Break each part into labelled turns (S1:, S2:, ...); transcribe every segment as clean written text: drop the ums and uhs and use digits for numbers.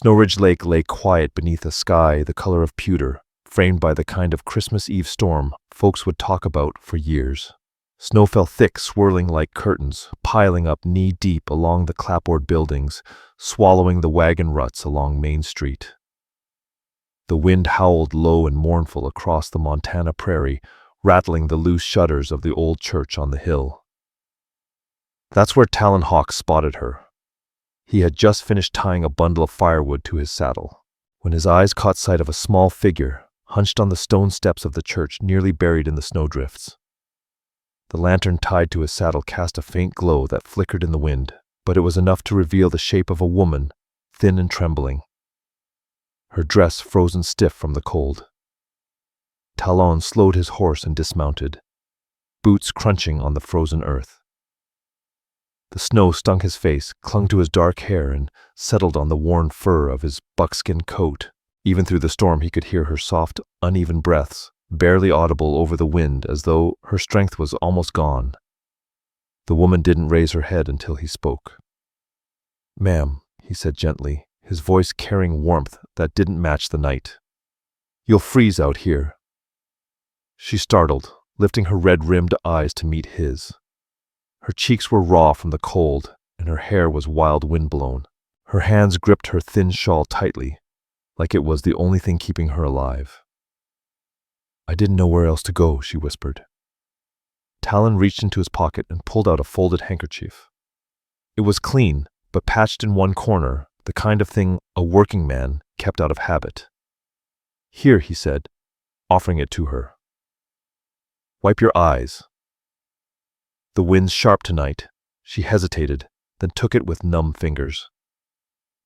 S1: Snowridge Lake lay quiet beneath a sky the color of pewter, framed by the kind of Christmas Eve storm folks would talk about for years. Snow fell thick, swirling like curtains, piling up knee-deep along the clapboard buildings, swallowing the wagon ruts along Main Street. The wind howled low and mournful across the Montana prairie, rattling the loose shutters of the old church on the hill. That's where Talon Hawk spotted her. He had just finished tying a bundle of firewood to his saddle, when his eyes caught sight of a small figure, hunched on the stone steps of the church nearly buried in the snowdrifts. The lantern tied to his saddle cast a faint glow that flickered in the wind, but it was enough to reveal the shape of a woman, thin and trembling, her dress frozen stiff from the cold. Talon slowed his horse and dismounted, boots crunching on the frozen earth. The snow stung his face, clung to his dark hair, and settled on the worn fur of his buckskin coat. Even through the storm he could hear her soft, uneven breaths, barely audible over the wind, as though her strength was almost gone. The woman didn't raise her head until he spoke. "Ma'am," he said gently, his voice carrying warmth that didn't match the night. "You'll freeze out here." She startled, lifting her red-rimmed eyes to meet his. Her cheeks were raw from the cold, and her hair was wild wind-blown. Her hands gripped her thin shawl tightly, like it was the only thing keeping her alive. "I didn't know where else to go," she whispered. Talon reached into his pocket and pulled out a folded handkerchief. It was clean, but patched in one corner, the kind of thing a working man kept out of habit. "Here," he said, offering it to her. "Wipe your eyes." The wind's sharp tonight. She hesitated, then took it with numb fingers.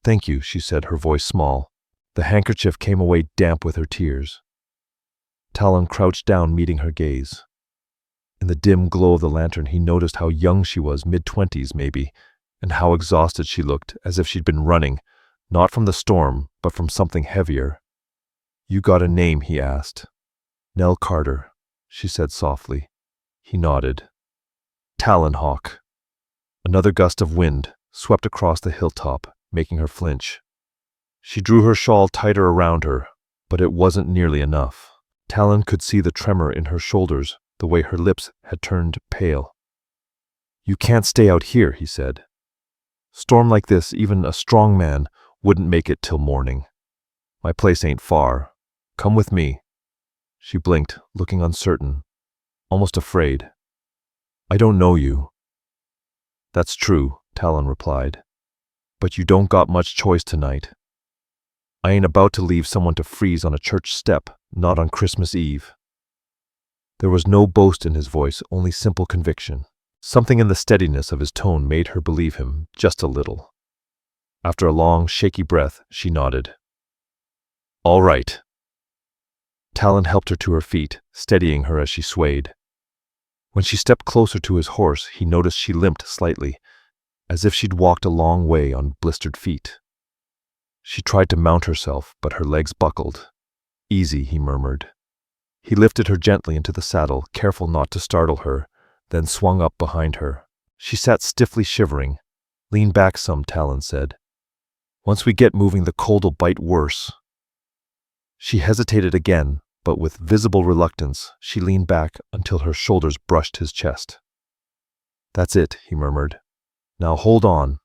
S1: "Thank you," she said, her voice small. The handkerchief came away damp with her tears. Talon crouched down, meeting her gaze. In the dim glow of the lantern he noticed how young she was, mid-20s maybe, and how exhausted she looked, as if she'd been running, not from the storm, but from something heavier. "You got a name?" he asked. "Nell Carter," she said softly. He nodded. "Talon Hawk." Another gust of wind swept across the hilltop, making her flinch. She drew her shawl tighter around her, but it wasn't nearly enough. Talon could see the tremor in her shoulders, the way her lips had turned pale. "You can't stay out here," he said. "Storm like this, even a strong man wouldn't make it till morning. My place ain't far. Come with me." She blinked, looking uncertain, almost afraid. "I don't know you." "That's true," Talon replied. "But you don't got much choice tonight. I ain't about to leave someone to freeze on a church step, not on Christmas Eve." There was no boast in his voice, only simple conviction. Something in the steadiness of his tone made her believe him, just a little. After a long, shaky breath, she nodded. "All right." Talon helped her to her feet, steadying her as she swayed. When she stepped closer to his horse, he noticed she limped slightly, as if she'd walked a long way on blistered feet. She tried to mount herself, but her legs buckled. "Easy," he murmured. He lifted her gently into the saddle, careful not to startle her, then swung up behind her. She sat stiffly shivering. "Lean back some," Talon said. "Once we get moving, the cold'll bite worse." She hesitated again, but with visible reluctance, she leaned back until her shoulders brushed his chest. "That's it," he murmured. "Now hold on."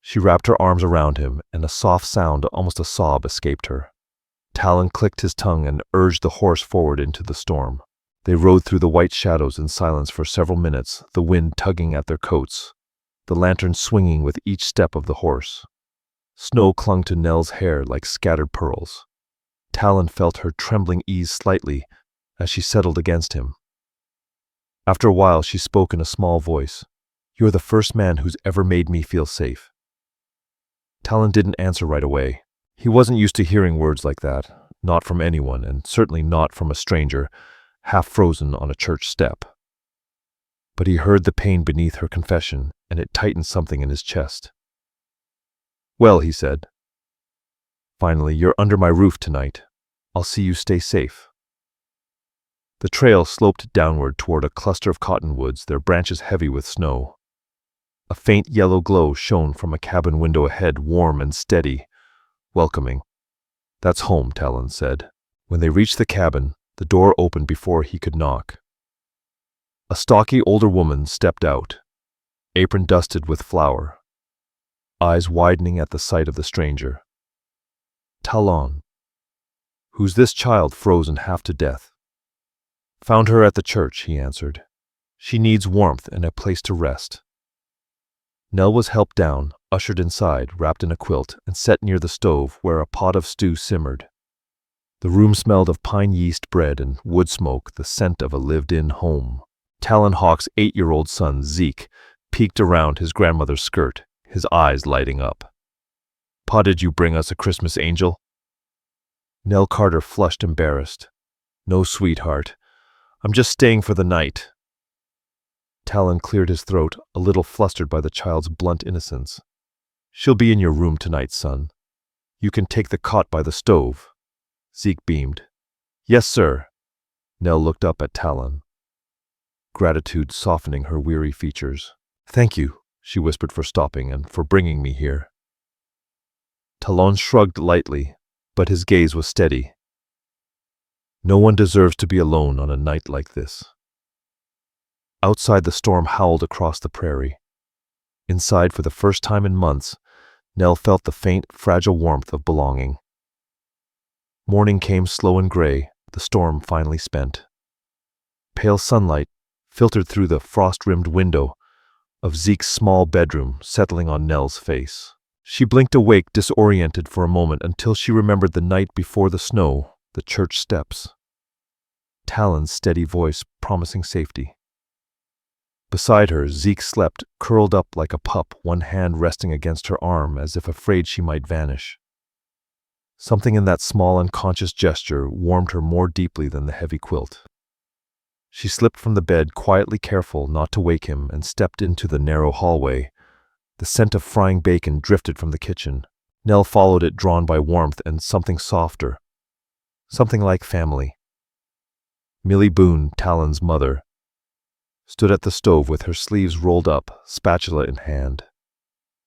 S1: She wrapped her arms around him, and a soft sound, almost a sob, escaped her. Talon clicked his tongue and urged the horse forward into the storm. They rode through the white shadows in silence for several minutes, the wind tugging at their coats, the lantern swinging with each step of the horse. Snow clung to Nell's hair like scattered pearls. Talon felt her trembling ease slightly as she settled against him. After a while, she spoke in a small voice. "You're the first man who's ever made me feel safe." Talon didn't answer right away. He wasn't used to hearing words like that, not from anyone, and certainly not from a stranger, half frozen on a church step. But he heard the pain beneath her confession, and it tightened something in his chest. "Well," he said, "finally, you're under my roof tonight. I'll see you stay safe." The trail sloped downward toward a cluster of cottonwoods, their branches heavy with snow. A faint yellow glow shone from a cabin window ahead, warm and steady, welcoming. "That's home," Talon said. When they reached the cabin, the door opened before he could knock. A stocky older woman stepped out, apron dusted with flour, eyes widening at the sight of the stranger. "Talon." "Who's this child frozen half to death?" "Found her at the church," he answered. "She needs warmth and a place to rest." Nell was helped down, ushered inside, wrapped in a quilt, and set near the stove where a pot of stew simmered. The room smelled of pine yeast bread and wood smoke, the scent of a lived-in home. Talon Hawk's 8-year-old son, Zeke, peeked around his grandmother's skirt, his eyes lighting up. "Pa, did you bring us a Christmas angel?" Nell Carter flushed, embarrassed. "No, sweetheart. I'm just staying for the night." Talon cleared his throat, a little flustered by the child's blunt innocence. "She'll be in your room tonight, son. You can take the cot by the stove." Zeke beamed. "Yes, sir." Nell looked up at Talon, gratitude softening her weary features. "Thank you," she whispered, "for stopping and for bringing me here." Talon shrugged lightly, but his gaze was steady. "No one deserves to be alone on a night like this." Outside, the storm howled across the prairie. Inside, for the first time in months, Nell felt the faint, fragile warmth of belonging. Morning came slow and gray, the storm finally spent. Pale sunlight filtered through the frost-rimmed window of Zeke's small bedroom, settling on Nell's face. She blinked awake, disoriented for a moment, until she remembered the night before the snow, the church steps. Talon's steady voice promising safety. Beside her, Zeke slept, curled up like a pup, one hand resting against her arm as if afraid she might vanish. Something in that small unconscious gesture warmed her more deeply than the heavy quilt. She slipped from the bed, quietly careful not to wake him, and stepped into the narrow hallway. The scent of frying bacon drifted from the kitchen. Nell followed it, drawn by warmth and something softer. Something like family. Millie Boone, Talon's mother, stood at the stove with her sleeves rolled up, spatula in hand.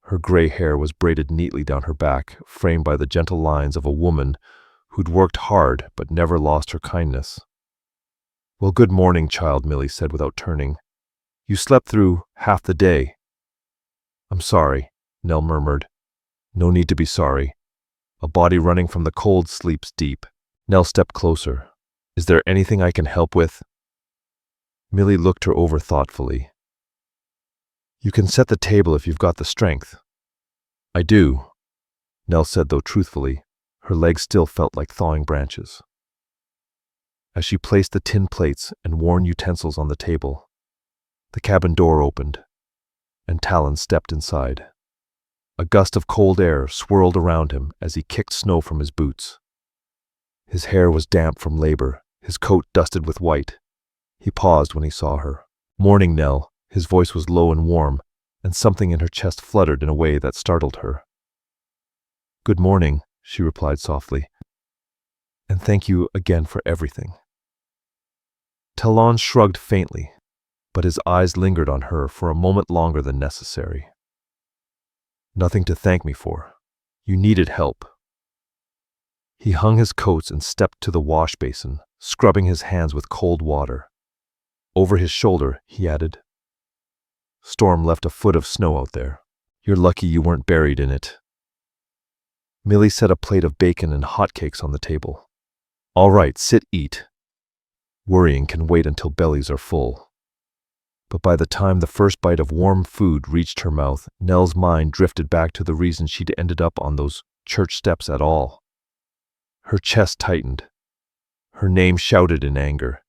S1: Her gray hair was braided neatly down her back, framed by the gentle lines of a woman who'd worked hard but never lost her kindness. "Well, good morning, child," Millie said without turning. "You slept through half the day." "I'm sorry," Nell murmured. "No need to be sorry. A body running from the cold sleeps deep." Nell stepped closer. "Is there anything I can help with?" Millie looked her over thoughtfully. "You can set the table if you've got the strength." "I do," Nell said, though truthfully, her legs still felt like thawing branches. As she placed the tin plates and worn utensils on the table, the cabin door opened, and Talon stepped inside. A gust of cold air swirled around him as he kicked snow from his boots. His hair was damp from labor, his coat dusted with white. He paused when he saw her. "Morning, Nell." His voice was low and warm, and something in her chest fluttered in a way that startled her. "Good morning," she replied softly. "And thank you again for everything." Talon shrugged faintly, but his eyes lingered on her for a moment longer than necessary. "Nothing to thank me for. You needed help." He hung his coats and stepped to the wash basin, scrubbing his hands with cold water. Over his shoulder, he added, "Storm left a foot of snow out there. You're lucky you weren't buried in it." Millie set a plate of bacon and hotcakes on the table. "All right, sit, eat. Worrying can wait until bellies are full." But by the time the first bite of warm food reached her mouth, Nell's mind drifted back to the reason she'd ended up on those church steps at all. Her chest tightened. Her name shouted in anger.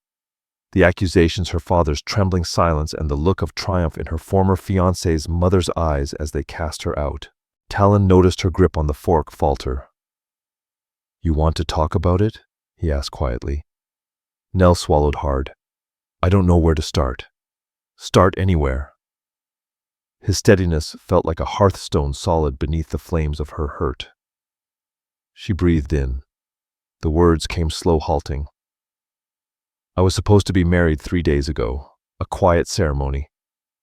S1: The accusations, her father's trembling silence, and the look of triumph in her former fiancé's mother's eyes as they cast her out. Talon noticed her grip on the fork falter. "You want to talk about it?" he asked quietly. Nell swallowed hard. "I don't know where to start." "Start anywhere." His steadiness felt like a hearthstone solid beneath the flames of her hurt. She breathed in. The words came slow, halting. "I was supposed to be married 3 days ago. A quiet ceremony.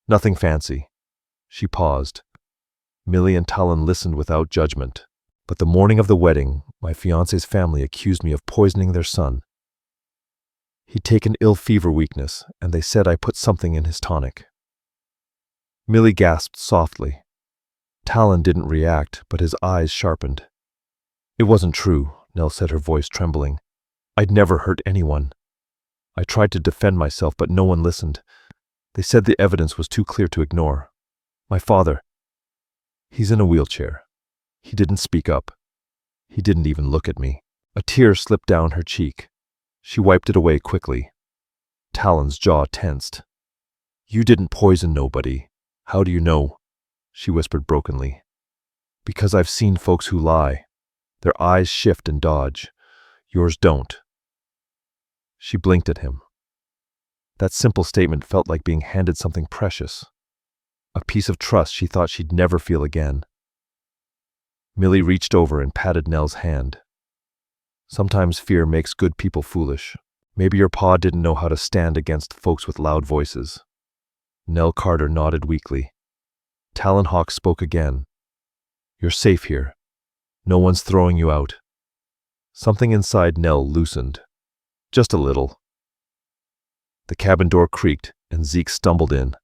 S1: Nothing fancy. She paused. Millie and Talon listened without judgment. But the morning of the wedding, my fiancé's family accused me of poisoning their son. He'd taken ill fever weakness, and they said I put something in his tonic. Millie gasped softly. Talon didn't react, but his eyes sharpened. It wasn't true, Nell said, her voice trembling. I'd never hurt anyone. I tried to defend myself, but no one listened. They said the evidence was too clear to ignore. My father, he's in a wheelchair. He didn't speak up. He didn't even look at me. A tear slipped down her cheek. She wiped it away quickly. Talon's jaw tensed. You didn't poison nobody. How do you know? She whispered brokenly. Because I've seen folks who lie. Their eyes shift and dodge. Yours don't. She blinked at him. That simple statement felt like being handed something precious. A piece of trust she thought she'd never feel again. Millie reached over and patted Nell's hand. Sometimes fear makes good people foolish. Maybe your pa didn't know how to stand against folks with loud voices. Nell Carter nodded weakly. Talon Hawk spoke again. You're safe here. No one's throwing you out. Something inside Nell loosened. Just a little. The cabin door creaked and Zeke stumbled in,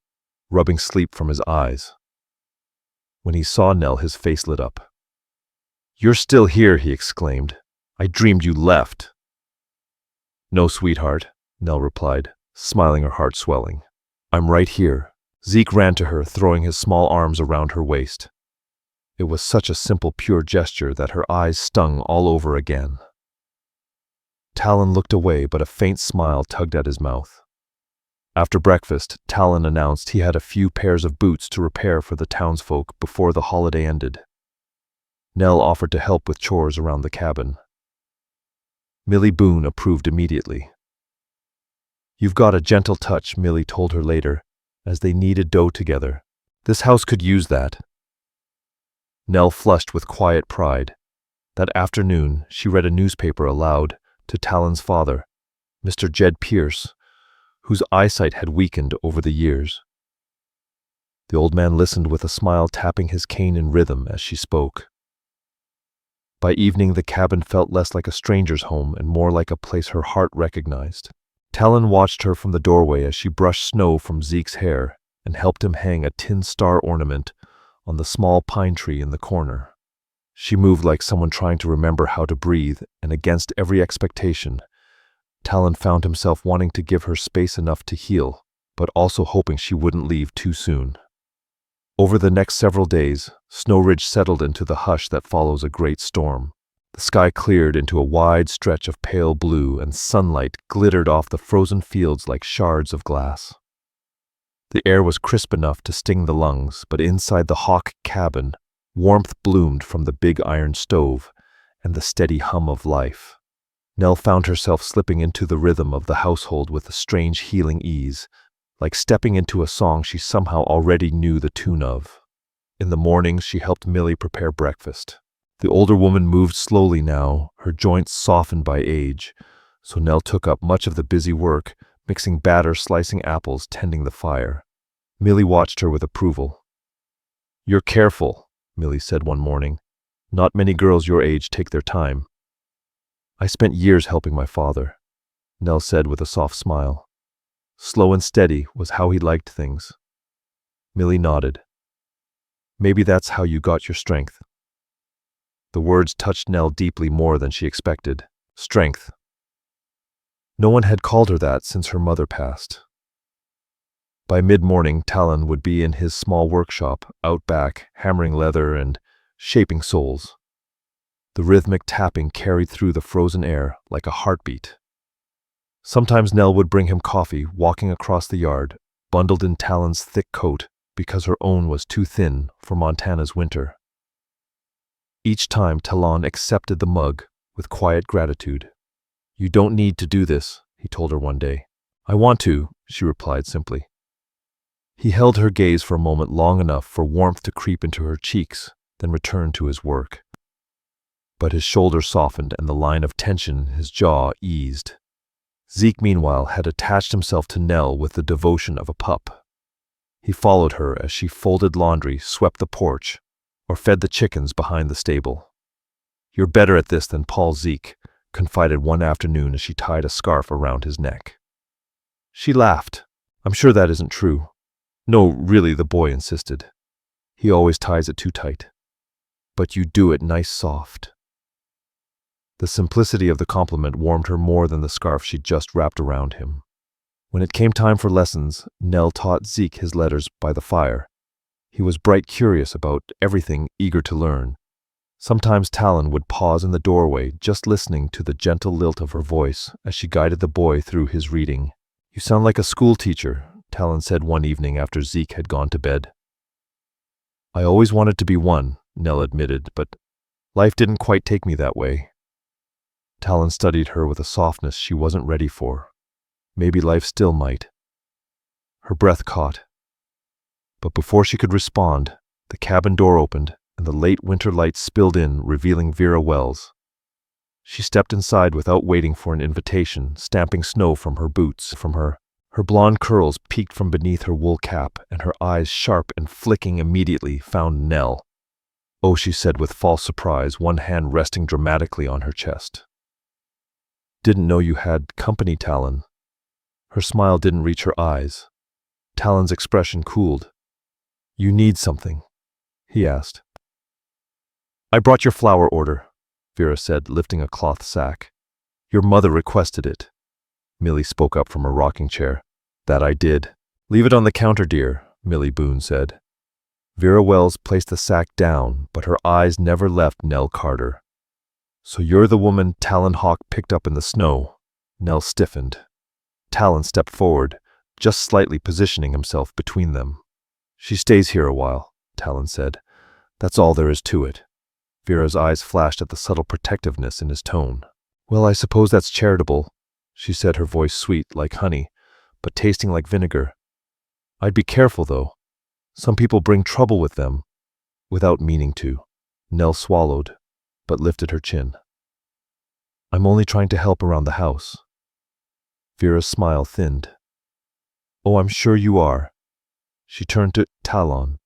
S1: rubbing sleep from his eyes. When he saw Nell, his face lit up. You're still here, he exclaimed. I dreamed you left. No, sweetheart, Nell replied, smiling, her heart swelling. I'm right here. Zeke ran to her, throwing his small arms around her waist. It was such a simple, pure gesture that her eyes stung all over again. Talon looked away, but a faint smile tugged at his mouth. After breakfast, Talon announced he had a few pairs of boots to repair for the townsfolk before the holiday ended. Nell offered to help with chores around the cabin. Millie Boone approved immediately. You've got a gentle touch, Millie told her later, as they kneaded dough together. This house could use that. Nell flushed with quiet pride. That afternoon, she read a newspaper aloud to Talon's father, Mr. Jed Pierce, whose eyesight had weakened over the years. The old man listened with a smile, tapping his cane in rhythm as she spoke. By evening, the cabin felt less like a stranger's home and more like a place her heart recognized. Talon watched her from the doorway as she brushed snow from Zeke's hair and helped him hang a tin star ornament on the small pine tree in the corner. She moved like someone trying to remember how to breathe, and against every expectation, Talon found himself wanting to give her space enough to heal, but also hoping she wouldn't leave too soon. Over the next several days, Snow Ridge settled into the hush that follows a great storm. The sky cleared into a wide stretch of pale blue, and sunlight glittered off the frozen fields like shards of glass. The air was crisp enough to sting the lungs, but inside the Hawk cabin, warmth bloomed from the big iron stove and the steady hum of life. Nell found herself slipping into the rhythm of the household with a strange healing ease, like stepping into a song she somehow already knew the tune of. In the mornings, she helped Millie prepare breakfast. The older woman moved slowly now, her joints softened by age, so Nell took up much of the busy work, mixing batter, slicing apples, tending the fire. Millie watched her with approval. You're careful, Millie said one morning. Not many girls your age take their time. I spent years helping my father, Nell said with a soft smile. Slow and steady was how he liked things. Millie nodded. Maybe that's how you got your strength. The words touched Nell deeply, more than she expected. Strength. No one had called her that since her mother passed. By mid-morning, Talon would be in his small workshop, out back, hammering leather and shaping soles. The rhythmic tapping carried through the frozen air like a heartbeat. Sometimes Nell would bring him coffee, walking across the yard, bundled in Talon's thick coat because her own was too thin for Montana's winter. Each time, Talon accepted the mug with quiet gratitude. You don't need to do this, he told her one day. I want to, she replied simply. He held her gaze for a moment, long enough for warmth to creep into her cheeks, then returned to his work. But his shoulders softened and the line of tension in his jaw eased. Zeke, meanwhile, had attached himself to Nell with the devotion of a pup. He followed her as she folded laundry, swept the porch, or fed the chickens behind the stable. "You're better at this than Paul Zeke," confided one afternoon as she tied a scarf around his neck. She laughed. "I'm sure that isn't true." "No, really," the boy insisted. "He always ties it too tight. But you do it nice soft." The simplicity of the compliment warmed her more than the scarf she'd just wrapped around him. When it came time for lessons, Nell taught Zeke his letters by the fire. He was bright curious about everything, eager to learn. Sometimes Talon would pause in the doorway, just listening to the gentle lilt of her voice as she guided the boy through his reading. "You sound like a school teacher," Talon said one evening after Zeke had gone to bed. "I always wanted to be one," Nell admitted, "but life didn't quite take me that way." Talon studied her with a softness she wasn't ready for. Maybe life still might. Her breath caught. But before she could respond, the cabin door opened and the late winter light spilled in, revealing Vera Wells. She stepped inside without waiting for an invitation, stamping snow from her boots. Her blonde curls peeked from beneath her wool cap, and her eyes, sharp and flicking immediately, found Nell. "Oh," she said with false surprise, one hand resting dramatically on her chest. "Didn't know you had company, Talon." Her smile didn't reach her eyes. Talon's expression cooled. "You need something?" he asked. "I brought your flower order," Vera said, lifting a cloth sack. "Your mother requested it." Millie spoke up from her rocking chair. "That I did." "Leave it on the counter, dear," Millie Boone said. Vera Wells placed the sack down, but her eyes never left Nell Carter. "So you're the woman Talon Hawk picked up in the snow?" Nell stiffened. Talon stepped forward, just slightly positioning himself between them. "She stays here a while," Talon said. "That's all there is to it." Vera's eyes flashed at the subtle protectiveness in his tone. "Well, I suppose that's charitable," she said, her voice sweet like honey, but tasting like vinegar. "I'd be careful, though. Some people bring trouble with them, without meaning to." Nell swallowed, but lifted her chin. "I'm only trying to help around the house." Vera's smile thinned. "Oh, I'm sure you are." She turned to Talon.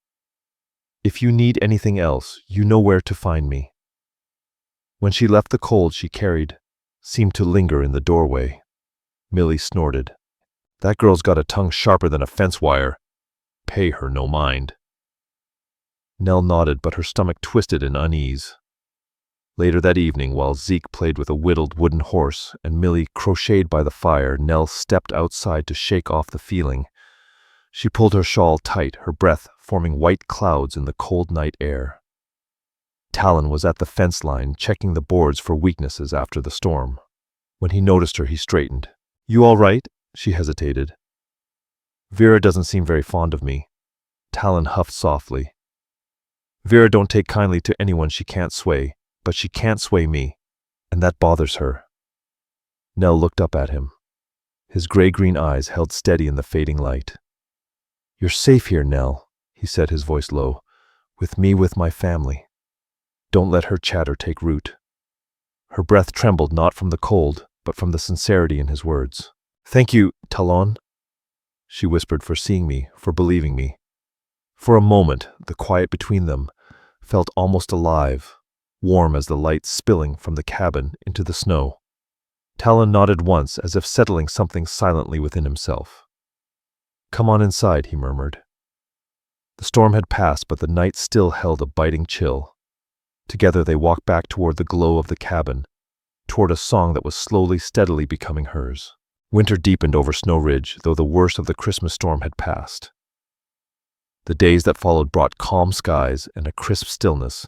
S1: "If you need anything else, you know where to find me." When she left, the cold she carried seemed to linger in the doorway. Millie snorted. "That girl's got a tongue sharper than a fence wire. Pay her no mind." Nell nodded, but her stomach twisted in unease. Later that evening, while Zeke played with a whittled wooden horse and Millie crocheted by the fire, Nell stepped outside to shake off the feeling. She pulled her shawl tight, her breath forming white clouds in the cold night air. Talon was at the fence line, checking the boards for weaknesses after the storm. When he noticed her, he straightened. "You all right?" She hesitated. "Vera doesn't seem very fond of me." Talon huffed softly. "Vera don't take kindly to anyone she can't sway, but she can't sway me, and that bothers her." Nell looked up at him. His gray-green eyes held steady in the fading light. "You're safe here, Nell," he said, his voice low. "With me, with my family. Don't let her chatter take root." Her breath trembled not from the cold, but from the sincerity in his words. "Thank you, Talon," she whispered, "for seeing me, for believing me." For a moment, the quiet between them felt almost alive, warm as the light spilling from the cabin into the snow. Talon nodded once, as if settling something silently within himself. "Come on inside," he murmured. The storm had passed, but the night still held a biting chill. Together they walked back toward the glow of the cabin, toward a song that was slowly, steadily becoming hers. Winter deepened over Snow Ridge, though the worst of the Christmas storm had passed. The days that followed brought calm skies and a crisp stillness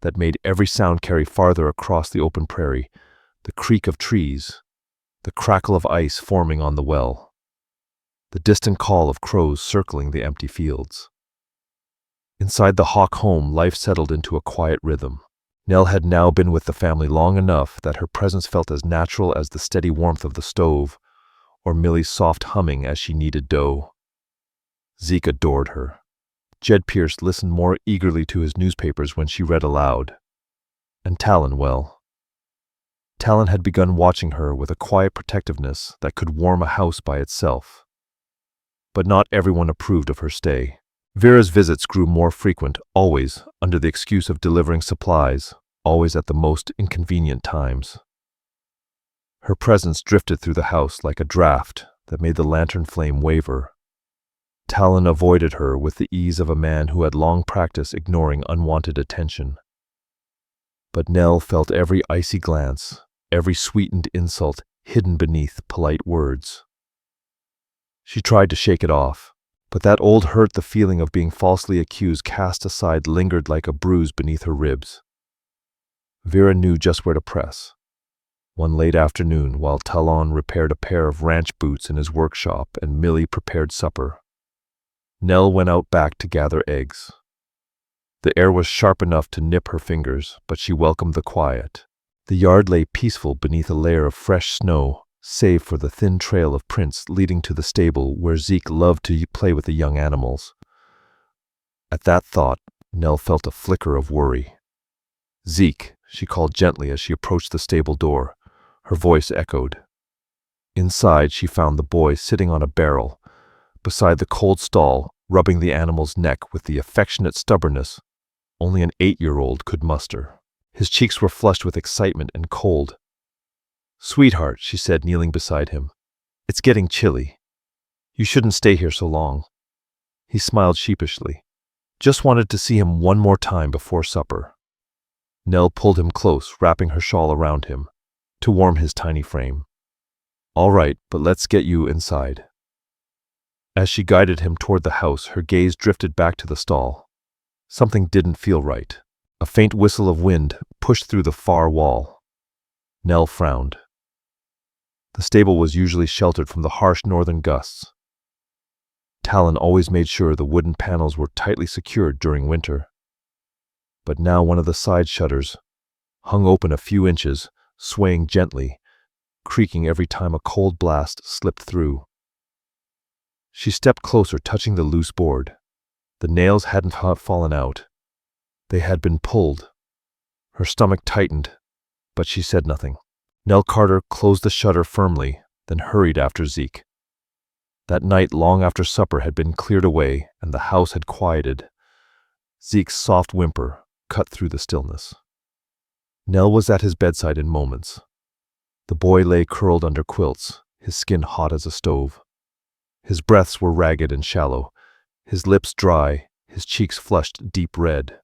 S1: that made every sound carry farther across the open prairie, the creak of trees, the crackle of ice forming on the well, the distant call of crows circling the empty fields. Inside the Hawk home, life settled into a quiet rhythm. Nell had now been with the family long enough that her presence felt as natural as the steady warmth of the stove, or Millie's soft humming as she kneaded dough. Zeke adored her. Jed Pierce listened more eagerly to his newspapers when she read aloud. And Talon, well, Talon had begun watching her with a quiet protectiveness that could warm a house by itself. but not everyone approved of her stay. Vera's visits grew more frequent, always under the excuse of delivering supplies, always at the most inconvenient times. Her presence drifted through the house like a draft that made the lantern flame waver. Talon avoided her with the ease of a man who had long practiced ignoring unwanted attention. But Nell felt every icy glance, every sweetened insult hidden beneath polite words. She tried to shake it off, but that old hurt, the feeling of being falsely accused cast aside, lingered like a bruise beneath her ribs. Vera knew just where to press. One late afternoon, while Talon repaired a pair of ranch boots in his workshop and Millie prepared supper, Nell went out back to gather eggs. The air was sharp enough to nip her fingers, but she welcomed the quiet. The yard lay peaceful beneath a layer of fresh snow, save for the thin trail of prints leading to the stable where Zeke loved to play with the young animals. At that thought, Nell felt a flicker of worry. "Zeke," she called gently as she approached the stable door. Her voice echoed. Inside, she found the boy sitting on a barrel, beside the cold stall, rubbing the animal's neck with the affectionate stubbornness only an 8-year-old could muster. His cheeks were flushed with excitement and cold. "Sweetheart," she said, kneeling beside him, "it's getting chilly. You shouldn't stay here so long." He smiled sheepishly. "Just wanted to see him one more time before supper." Nell pulled him close, wrapping her shawl around him, to warm his tiny frame. "All right, but let's get you inside." As she guided him toward the house, her gaze drifted back to the stall. Something didn't feel right. A faint whistle of wind pushed through the far wall. Nell frowned. The stable was usually sheltered from the harsh northern gusts. Talon always made sure the wooden panels were tightly secured during winter. But now one of the side shutters hung open a few inches, swaying gently, creaking every time a cold blast slipped through. She stepped closer, touching the loose board. The nails hadn't fallen out. They had been pulled. Her stomach tightened, but she said nothing. Nell Carter closed the shutter firmly, then hurried after Zeke. That night, long after supper had been cleared away and the house had quieted, Zeke's soft whimper cut through the stillness. Nell was at his bedside in moments. The boy lay curled under quilts, his skin hot as a stove. His breaths were ragged and shallow, his lips dry, his cheeks flushed deep red.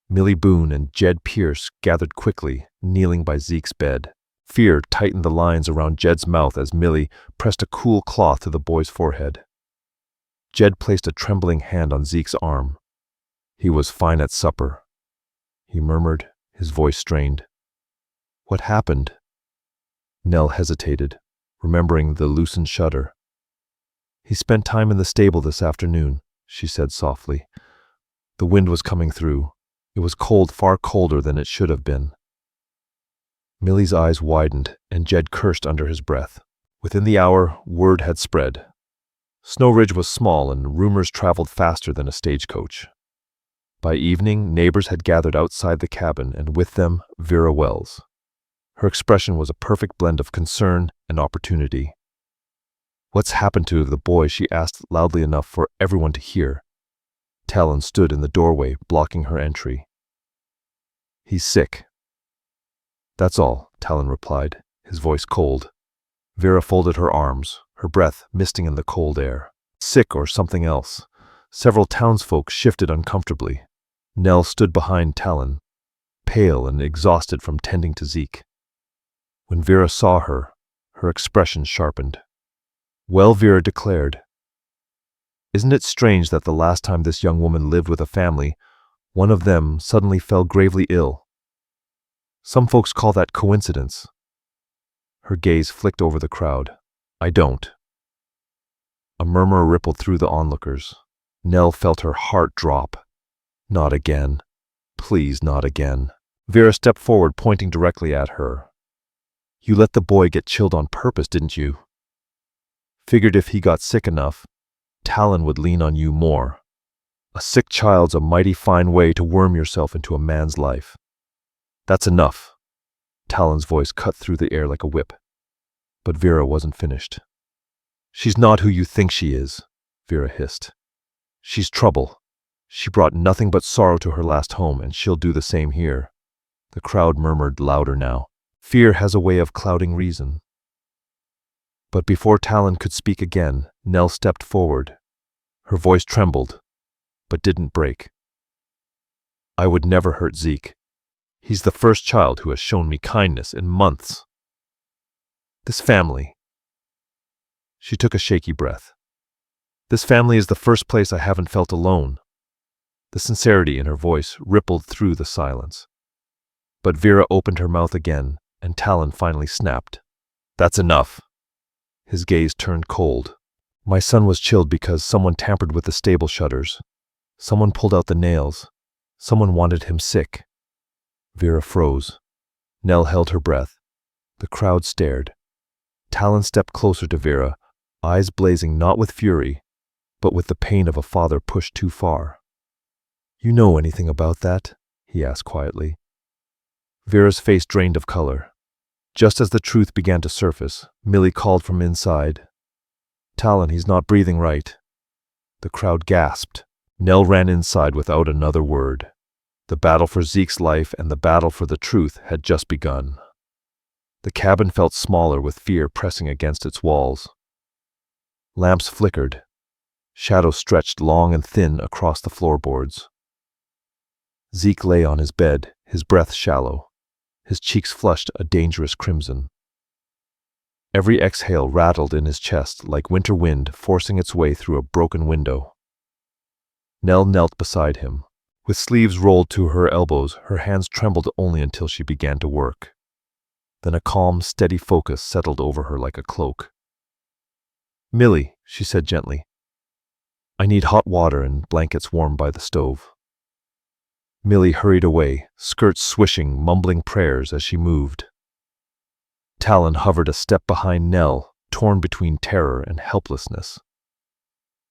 S1: Millie Boone and Jed Pierce gathered quickly, kneeling by Zeke's bed. Fear tightened the lines around Jed's mouth as Millie pressed a cool cloth to the boy's forehead. Jed placed a trembling hand on Zeke's arm. "He was fine at supper," he murmured, his voice strained. "What happened?" Nell hesitated, remembering the loosened shutter. "He spent time in the stable this afternoon," she said softly. The wind was coming through. It was cold, far colder than it should have been. Millie's eyes widened, and Jed cursed under his breath. Within the hour, word had spread. Snow Ridge was small, and rumors traveled faster than a stagecoach. By evening, neighbors had gathered outside the cabin, and with them, Vera Wells. Her expression was a perfect blend of concern and opportunity. "What's happened to the boy?" she asked loudly enough for everyone to hear. Talon stood in the doorway, blocking her entry. "He's sick." "That's all," Talon replied, his voice cold. Vera folded her arms, her breath misting in the cold air. "Sick or something else." Several townsfolk shifted uncomfortably. Nell stood behind Talon, pale and exhausted from tending to Zeke. When Vera saw her, her expression sharpened. "Well," Vera declared, "isn't it strange that the last time this young woman lived with a family, one of them suddenly fell gravely ill? Some folks call that coincidence." Her gaze flicked over the crowd. "I don't." A murmur rippled through the onlookers. Nell felt her heart drop. "Not again. Please, not again." Vera stepped forward, pointing directly at her. "You let the boy get chilled on purpose, didn't you? Figured if he got sick enough, Talon would lean on you more. A sick child's a mighty fine way to worm yourself into a man's life." "That's enough." Talon's voice cut through the air like a whip. But Vera wasn't finished. "She's not who you think she is. Vera hissed. She's trouble. She brought nothing but sorrow to her last home, and she'll do the same here. The crowd murmured louder now. Fear has a way of clouding reason. But before Talon could speak again, Nell stepped forward. Her voice trembled, but didn't break. I would never hurt Zeke. He's the first child who has shown me kindness in months. This family. She took a shaky breath. This family is the first place I haven't felt alone. The sincerity in her voice rippled through the silence. But Vera opened her mouth again, and Talon finally snapped. That's enough. His gaze turned cold. My son was chilled because someone tampered with the stable shutters. Someone pulled out the nails. Someone wanted him sick. Vera froze. Nell held her breath. The crowd stared. Talon stepped closer to Vera, eyes blazing not with fury, but with the pain of a father pushed too far. You know anything about that? He asked quietly. Vera's face drained of color. Just as the truth began to surface, Millie called from inside. Talon, he's not breathing right. The crowd gasped. Nell ran inside without another word. The battle for Zeke's life and the battle for the truth had just begun. The cabin felt smaller with fear pressing against its walls. Lamps flickered. Shadows stretched long and thin across the floorboards. Zeke lay on his bed, his breath shallow. His cheeks flushed a dangerous crimson. Every exhale rattled in his chest like winter wind forcing its way through a broken window. Nell knelt beside him. With sleeves rolled to her elbows, her hands trembled only until she began to work. Then a calm, steady focus settled over her like a cloak. Millie, she said gently, I need hot water and blankets warmed by the stove. Millie hurried away, skirts swishing, mumbling prayers as she moved. Talon hovered a step behind Nell, torn between terror and helplessness.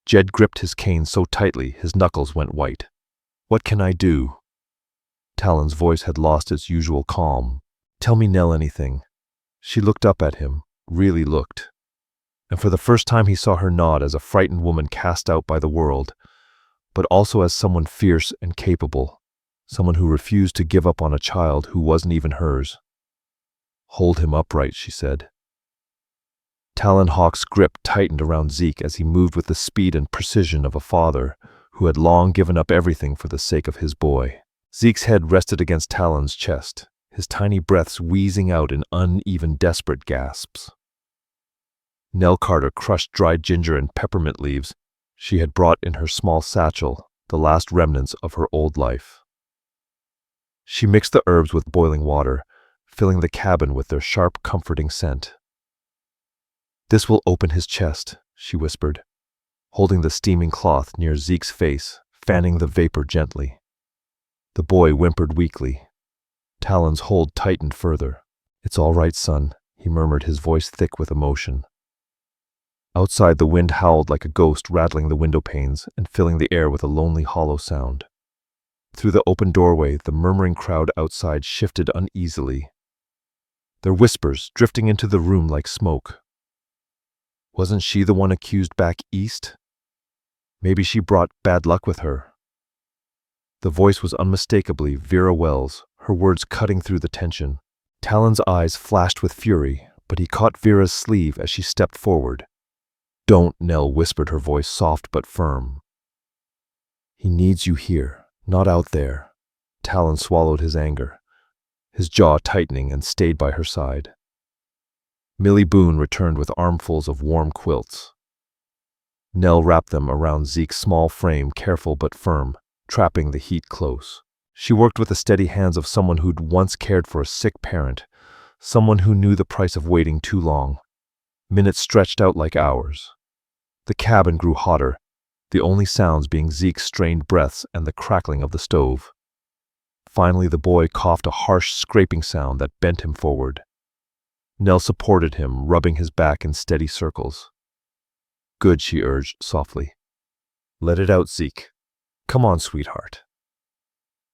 S1: Jed gripped his cane so tightly his knuckles went white. What can I do? Talon's voice had lost its usual calm. Tell me, Nell, anything. She looked up at him, really looked. And for the first time he saw her nod as a frightened woman cast out by the world, but also as someone fierce and capable, someone who refused to give up on a child who wasn't even hers. Hold him upright, she said. Talon Hawk's grip tightened around Zeke as he moved with the speed and precision of a father who had long given up everything for the sake of his boy. Zeke's head rested against Talon's chest, his tiny breaths wheezing out in uneven, desperate gasps. Nell Carter crushed dried ginger and peppermint leaves she had brought in her small satchel, the last remnants of her old life. She mixed the herbs with boiling water, filling the cabin with their sharp, comforting scent. This will open his chest, she whispered, holding the steaming cloth near Zeke's face, fanning the vapor gently. The boy whimpered weakly. Talon's hold tightened further. It's all right, son, he murmured, his voice thick with emotion. Outside, the wind howled like a ghost, rattling the window panes and filling the air with a lonely, hollow sound. Through the open doorway, the murmuring crowd outside shifted uneasily, their whispers drifting into the room like smoke. Wasn't she the one accused back east? Maybe she brought bad luck with her. The voice was unmistakably Vera Wells, her words cutting through the tension. Talon's eyes flashed with fury, but he caught Vera's sleeve as she stepped forward. Don't, Nell whispered, her voice soft but firm. He needs you here, not out there. Talon swallowed his anger, his jaw tightening, and stayed by her side. Millie Boone returned with armfuls of warm quilts. Nell wrapped them around Zeke's small frame, careful but firm, trapping the heat close. She worked with the steady hands of someone who'd once cared for a sick parent, someone who knew the price of waiting too long. Minutes stretched out like hours. The cabin grew hotter, the only sounds being Zeke's strained breaths and the crackling of the stove. Finally, the boy coughed a harsh scraping sound that bent him forward. Nell supported him, rubbing his back in steady circles. Good, she urged softly. Let it out, Zeke. Come on, sweetheart.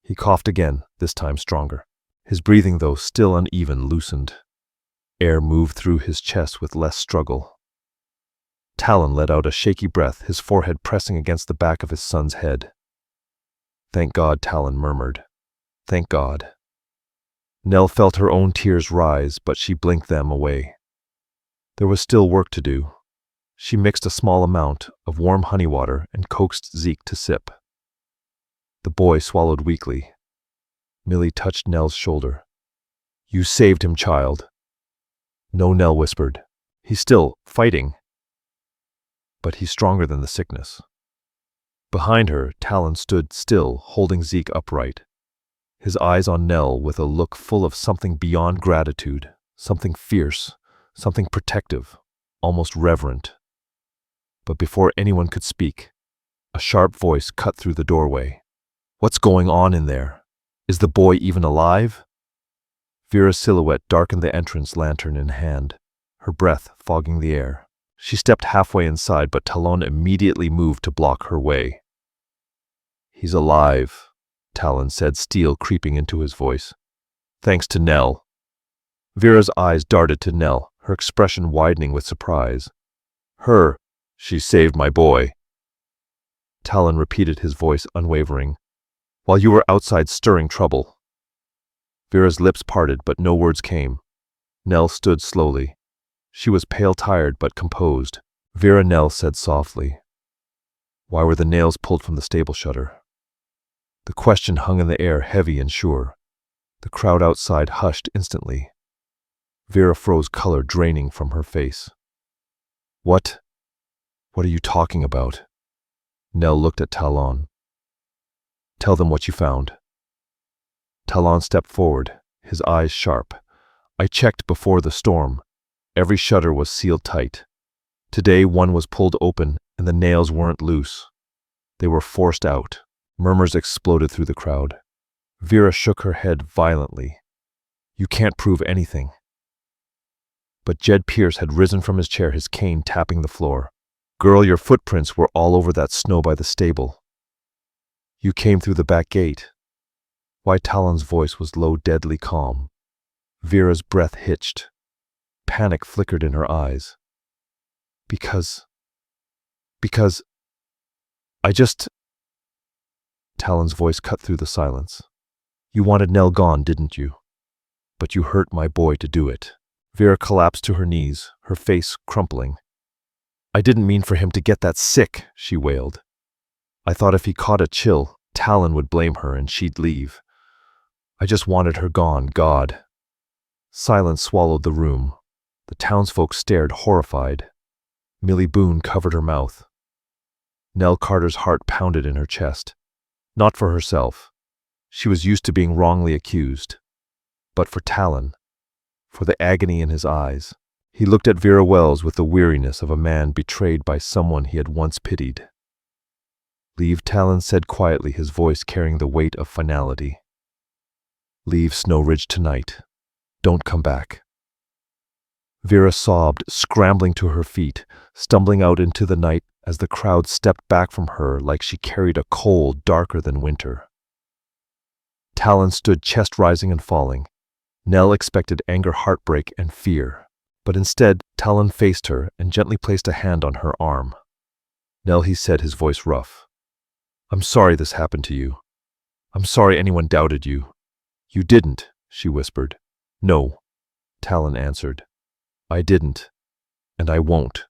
S1: He coughed again, this time stronger. His breathing, though still uneven, loosened. Air moved through his chest with less struggle. Talon let out a shaky breath, his forehead pressing against the back of his son's head. "Thank God," Talon murmured. "Thank God." Nell felt her own tears rise, but she blinked them away. There was still work to do. She mixed a small amount of warm honey water and coaxed Zeke to sip. The boy swallowed weakly. Millie touched Nell's shoulder. "You saved him, child." "No," Nell whispered. "He's still fighting. But he's stronger than the sickness." Behind her, Talon stood still, holding Zeke upright, his eyes on Nell with a look full of something beyond gratitude, something fierce, something protective, almost reverent. But before anyone could speak, a sharp voice cut through the doorway. "What's going on in there? Is the boy even alive?" Vera's silhouette darkened the entrance, lantern in hand, her breath fogging the air. She stepped halfway inside, but Talon immediately moved to block her way. "He's alive," Talon said, steel creeping into his voice. "Thanks to Nell." Vera's eyes darted to Nell, her expression widening with surprise. She saved my boy." Talon repeated, his voice unwavering. "While you were outside stirring trouble." Vera's lips parted, but no words came. Nell stood slowly. She was pale, tired, but composed. "Vera," Nell said softly, "why were the nails pulled from the stable shutter?" The question hung in the air, heavy and sure. The crowd outside hushed instantly. Vera froze, color draining from her face. What are you talking about?" Nell looked at Talon. "Tell them what you found." Talon stepped forward, his eyes sharp. "I checked before the storm. Every shutter was sealed tight. Today one was pulled open, and the nails weren't loose. They were forced out." Murmurs exploded through the crowd. Vera shook her head violently. "You can't prove anything." But Jed Pierce had risen from his chair, his cane tapping the floor. "Girl, your footprints were all over that snow by the stable. You came through the back gate." Why, Talon's voice was low, deadly calm. Vera's breath hitched. Panic flickered in her eyes. Because I just... Talon's voice cut through the silence. "You wanted Nell gone, didn't you? But you hurt my boy to do it." Vera collapsed to her knees, her face crumpling. "I didn't mean for him to get that sick," she wailed. "I thought if he caught a chill, Talon would blame her and she'd leave. I just wanted her gone, God." Silence swallowed the room. The townsfolk stared, horrified. Millie Boone covered her mouth. Nell Carter's heart pounded in her chest. Not for herself. She was used to being wrongly accused. But for Talon. For the agony in his eyes. He looked at Vera Wells with the weariness of a man betrayed by someone he had once pitied. "Leave," Talon said quietly, his voice carrying the weight of finality. "Leave Snow Ridge tonight. Don't come back." Vera sobbed, scrambling to her feet, stumbling out into the night as the crowd stepped back from her like she carried a cold darker than winter. Talon stood, chest rising and falling. Nell expected anger, heartbreak, and fear. But instead, Talon faced her and gently placed a hand on her arm. "Nell," he said, his voice rough. "I'm sorry this happened to you. I'm sorry anyone doubted you." "You didn't," she whispered. "No," Talon answered. "I didn't, and I won't."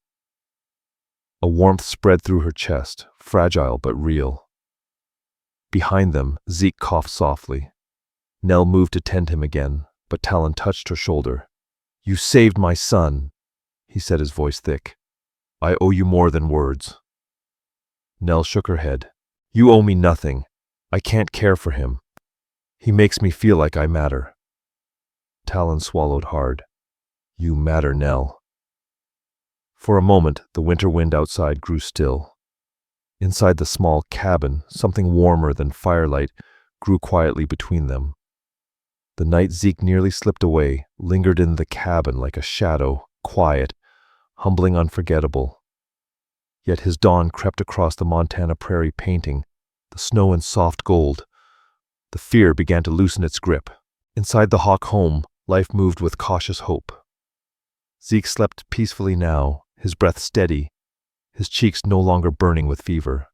S1: A warmth spread through her chest, fragile but real. Behind them, Zeke coughed softly. Nell moved to tend him again, but Talon touched her shoulder. "You saved my son," he said, his voice thick. "I owe you more than words." Nell shook her head. "You owe me nothing. I can't care for him. He makes me feel like I matter." Talon swallowed hard. "You matter, Nell." For a moment, the winter wind outside grew still. Inside the small cabin, something warmer than firelight grew quietly between them. The night Zeke nearly slipped away lingered in the cabin like a shadow, quiet, humbling, unforgettable. Yet his dawn crept across the Montana prairie, painting the snow in soft gold. The fear began to loosen its grip. Inside the Hawk home, life moved with cautious hope. Zeke slept peacefully now, his breath steady, his cheeks no longer burning with fever.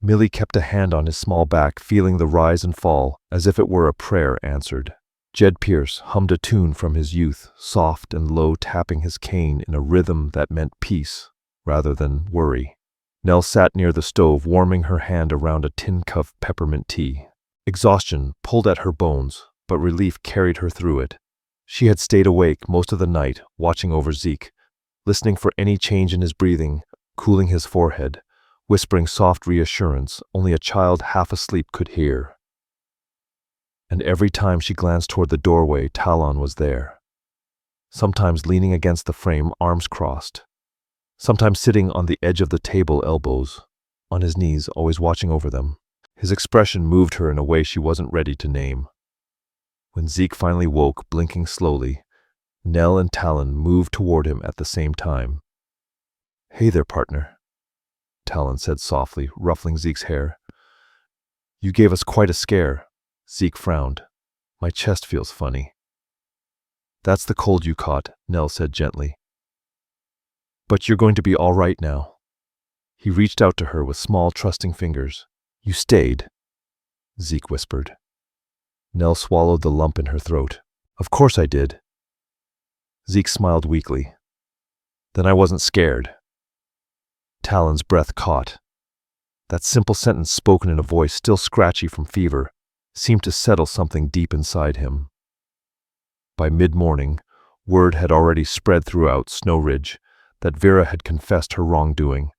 S1: Millie kept a hand on his small back, feeling the rise and fall, as if it were a prayer answered. Jed Pierce hummed a tune from his youth, soft and low, tapping his cane in a rhythm that meant peace rather than worry. Nell sat near the stove, warming her hand around a tin cup of peppermint tea. Exhaustion pulled at her bones, but relief carried her through it. She had stayed awake most of the night, watching over Zeke, listening for any change in his breathing, cooling his forehead, whispering soft reassurance only a child half asleep could hear. And every time she glanced toward the doorway, Talon was there. Sometimes leaning against the frame, arms crossed. Sometimes sitting on the edge of the table, elbows on his knees, always watching over them. His expression moved her in a way she wasn't ready to name. When Zeke finally woke, blinking slowly, Nell and Talon moved toward him at the same time. "Hey there, partner," Talon said softly, ruffling Zeke's hair. "You gave us quite a scare." Zeke frowned. "My chest feels funny." "That's the cold you caught," Nell said gently. "But you're going to be all right now." He reached out to her with small, trusting fingers. "You stayed," Zeke whispered. Nell swallowed the lump in her throat. "Of course I did." Zeke smiled weakly. "Then I wasn't scared." Talon's breath caught. That simple sentence, spoken in a voice still scratchy from fever, seemed to settle something deep inside him. By mid-morning, word had already spread throughout Snow Ridge that Vera had confessed her wrongdoing.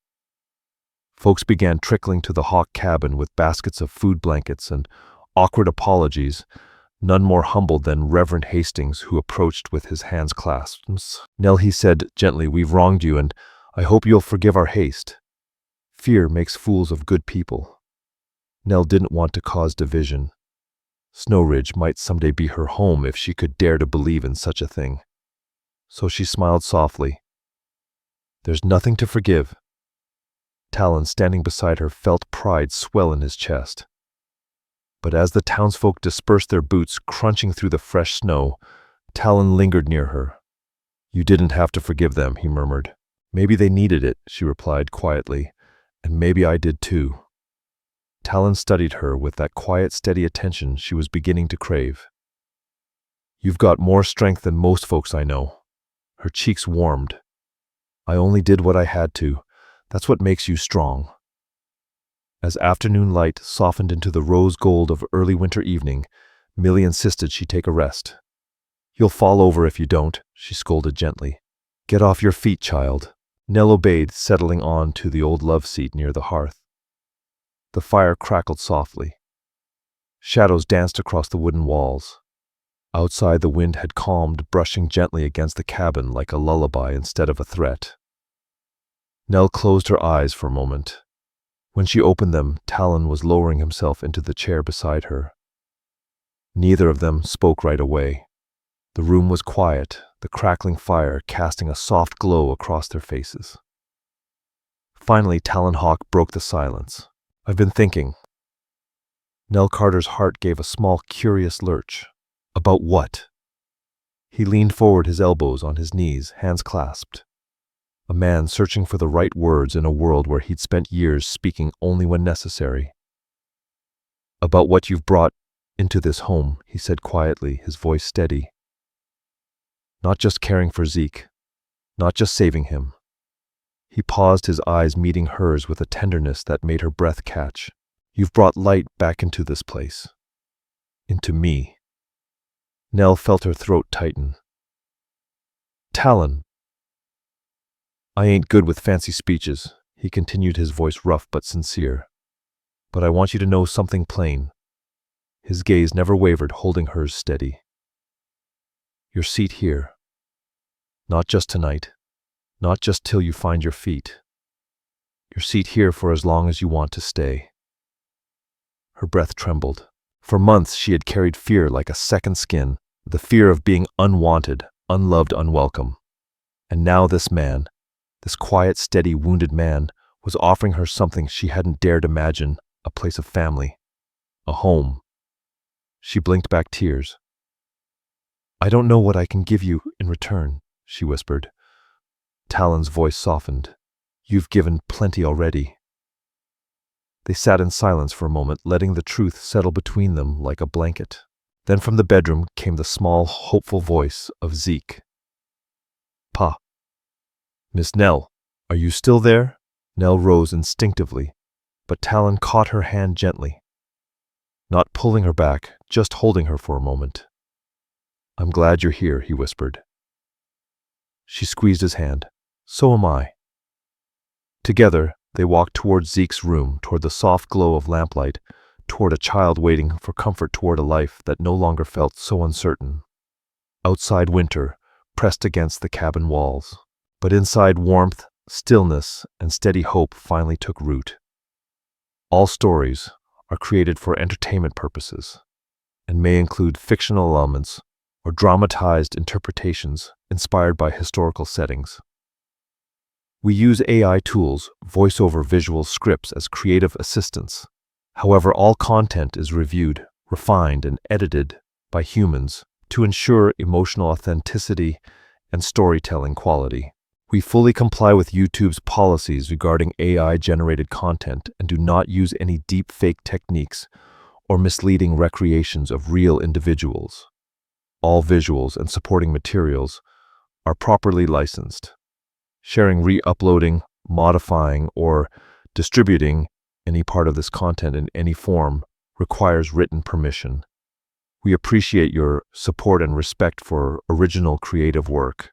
S1: Folks began trickling to the Hawk cabin with baskets of food blankets and awkward apologies, none more humbled than Reverend Hastings, who approached with his hands clasped. "Nell," he said gently, "we've wronged you, and I hope you'll forgive our haste. Fear makes fools of good people." Nell didn't want to cause division. Snow Ridge might someday be her home if she could dare to believe in such a thing. So she smiled softly. "There's nothing to forgive." Talon, standing beside her, felt pride swell in his chest. But as the townsfolk dispersed, their boots crunching through the fresh snow, Talon lingered near her. "You didn't have to forgive them," he murmured. "Maybe they needed it," she replied quietly, "and maybe I did too." Talon studied her with that quiet, steady attention she was beginning to crave. "You've got more strength than most folks I know." Her cheeks warmed. "I only did what I had to. That's what makes you strong." As afternoon light softened into the rose gold of early winter evening, Millie insisted she take a rest. "You'll fall over if you don't," she scolded gently. "Get off your feet, child." Nell obeyed, settling on to the old love seat near the hearth. The fire crackled softly. Shadows danced across the wooden walls. Outside, the wind had calmed, brushing gently against the cabin like a lullaby instead of a threat. Nell closed her eyes for a moment. When she opened them, Talon was lowering himself into the chair beside her. Neither of them spoke right away. The room was quiet, the crackling fire casting a soft glow across their faces. Finally, Talon Hawk broke the silence. "I've been thinking." Nell Carter's heart gave a small, curious lurch. "About what?" He leaned forward, his elbows on his knees, hands clasped. A man searching for the right words in a world where he'd spent years speaking only when necessary. "About what you've brought into this home," he said quietly, his voice steady. "Not just caring for Zeke, not just saving him." He paused, his eyes meeting hers with a tenderness that made her breath catch. "You've brought light back into this place. Into me." Nell felt her throat tighten. "Talon." "I ain't good with fancy speeches," he continued, his voice rough but sincere. "But I want you to know something plain." His gaze never wavered, holding hers steady. "Your seat here. Not just tonight. Not just till you find your feet. Your seat here for as long as you want to stay." Her breath trembled. For months she had carried fear like a second skin, the fear of being unwanted, unloved, unwelcome. And now this man, this quiet, steady, wounded man, was offering her something she hadn't dared imagine, a place of family, a home. She blinked back tears. "I don't know what I can give you in return," she whispered. Talon's voice softened. You've given plenty already." They sat in silence for a moment, letting the truth settle between them like a blanket. Then from the bedroom came the small, hopeful voice of Zeke. "Pa. Miss Nell, are you still there?" Nell rose instinctively, but Talon caught her hand gently, not pulling her back, just holding her for a moment. "I'm glad you're here," he whispered. She squeezed his hand. "So am I." Together, they walked toward Zeke's room, toward the soft glow of lamplight, toward a child waiting for comfort, toward a life that no longer felt so uncertain. Outside winter pressed against the cabin walls, but inside warmth, stillness, and steady hope finally took root. All stories are created for entertainment purposes and may include fictional elements or dramatized interpretations inspired by historical settings. We use AI tools, voiceover visual scripts as creative assistants. However, all content is reviewed, refined, and edited by humans to ensure emotional authenticity and storytelling quality. We fully comply with YouTube's policies regarding AI-generated content and do not use any deepfake techniques or misleading recreations of real individuals. All visuals and supporting materials are properly licensed. Sharing, re-uploading, modifying, or distributing any part of this content in any form requires written permission. We appreciate your support and respect for original creative work.